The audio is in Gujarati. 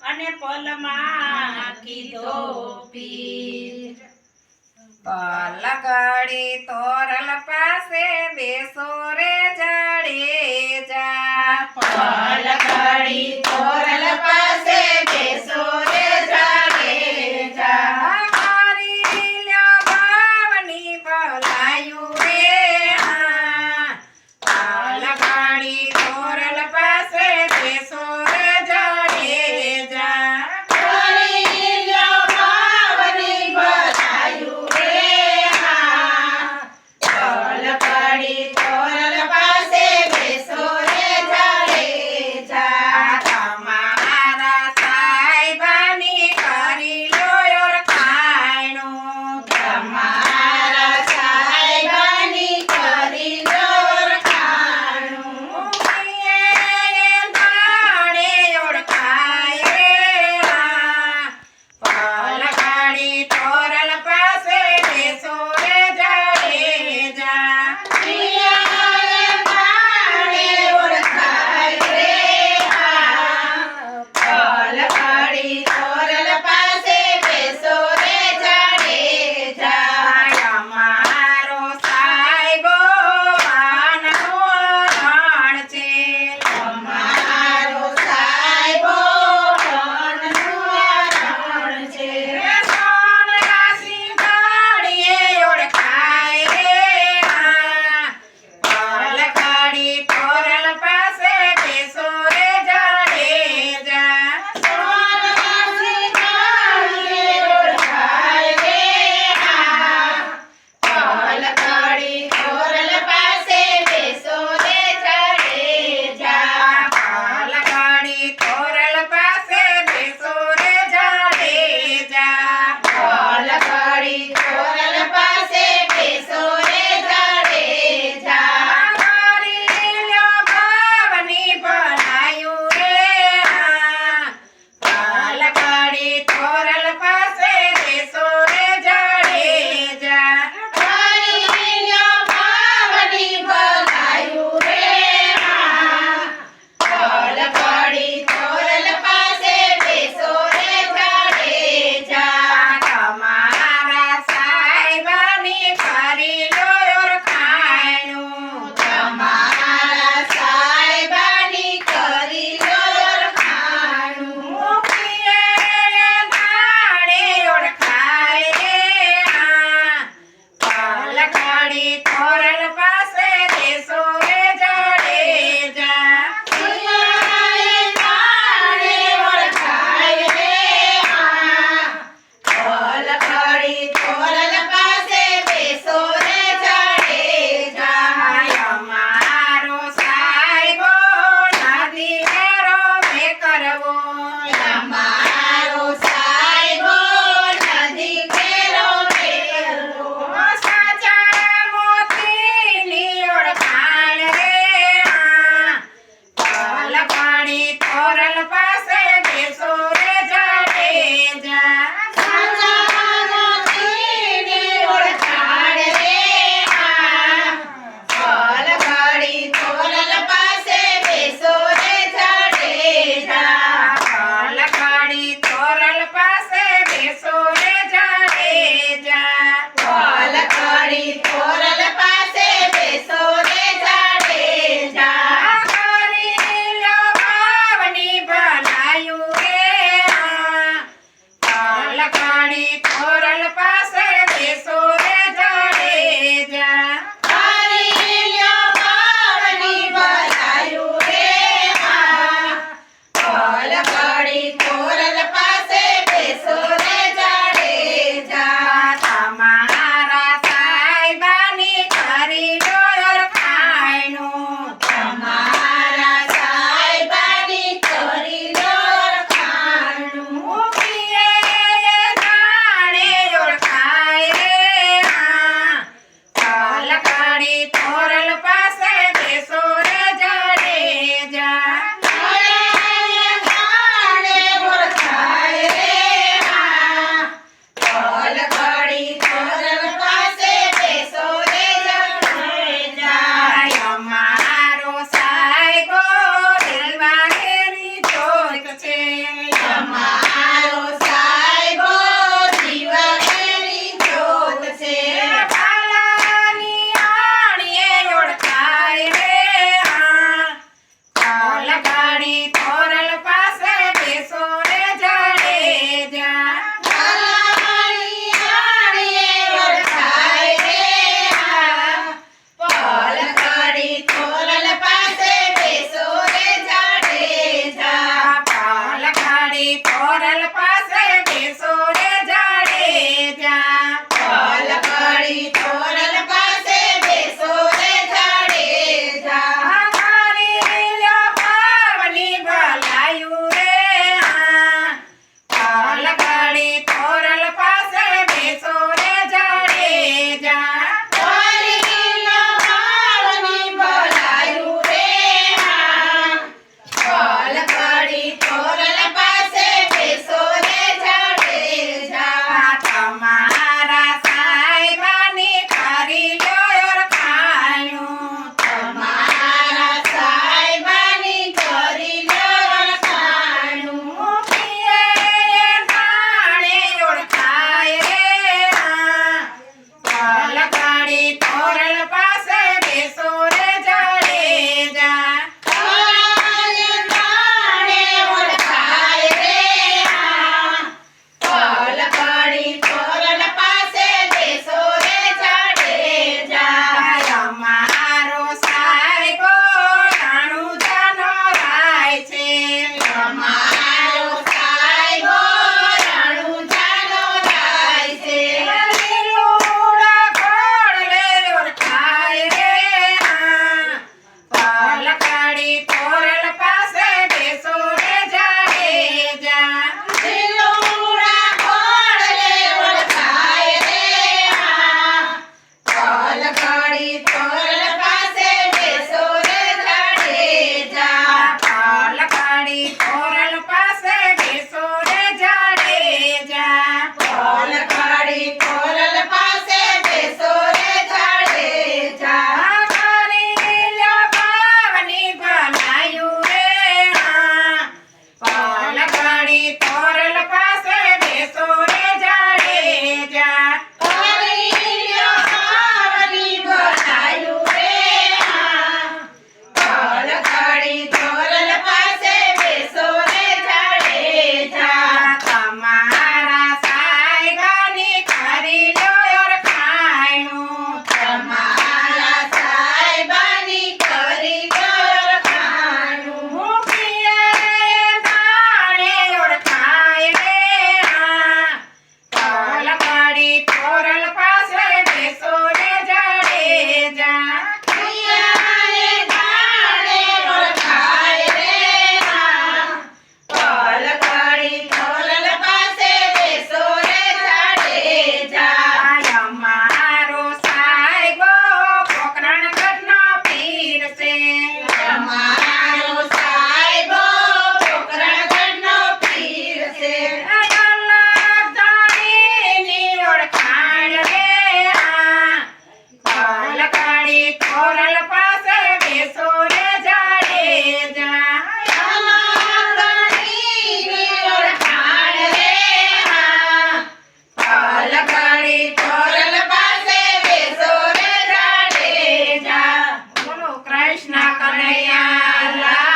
અને પલમાં કીધો પીર. પલકડી તોરલ પાસે બેસો રે જાડેજા. પલકડી તોરલ પાસે બેસો રે જાડેજા. કરી લ્યો ભાવની ભલાયું રે હા. પલકડી તોરલ પાસે બેસો રે જાડેજા. કરી લ્યો ભાવની ભલાયું રે હા. પલકડી તોરલ પાસે બેસો રે જાડેજા. તમારા સાહેબાની કરી લો ઓળખાણું. તમારા સાહેબાની કરી લો ઓળખાણું. ભાણે ઓળખાય રે હા. પલકડી તોરલ પાસે બેસો રે જાડેજા. પિયાએ ભાણે ઓળખાય રે હા. પલકડી તોરલ પાસે બેસો રે જાડેજા. અમારો સાહેબો વાનનો રણ છે. અમારો સાહેબો રણનું રણ છે. સોનરાશી ગાડીએ ઓળખાય રે હા. પલકડી તોરલ પાસે બેસો રે જાડેજા. સોનરાશી ગાડીએ ઓળખાય રે હા. પલકડી તોરલ પાસે બેસો રે જાડેજા. પલકડી તોરલ પાસે બેસો રે જાડેજા. પલકડી તોરલ પાસે બેસો રે જાડેજા. કરી લ્યો ભાવની ભલાયું રે હા. પલકડી તોરલ પાસે બેસો રે જાડેજા. કરી લ્યો ભાવની ભલાયું રે હા. પલકડી તોરલ પાસે બેસો રે જાડેજા. તમારા સાહેબાની કરી લો ઓળખાણું. તમારા સાહેબાની કરી લો ઓળખાણું. મુખીએ ભાણે ઓળખાય રે હા. પલકડી તોરલ પાસે બેસો રે જાડેજા. પિયાએ ભાણે ઓળખાય રે હા. પલકડી તોરલ પાસે બેસો રે જાડેજા. અમારો સાહેબો નદી મેરો મેં કરવો. અમારો સાહેબો નદી કેરો મેરવો. સાચા મોતીની ઓળખાણ રે હા. પલકડી તોરલ પાસે બેસો રે જાડેજા. સાચા મોતીની ઓળખાણ રે હા. પલકડી તોરલ પાસે બેસો રે જાડેજા. પલકડી તોરલ પાસે બેસો રે જાડેજા. પલકડી તોરલ પાસે બેસો રે જાડેજા. કરી લ્યો ભાવની ભલાયું કનૈયા લાલ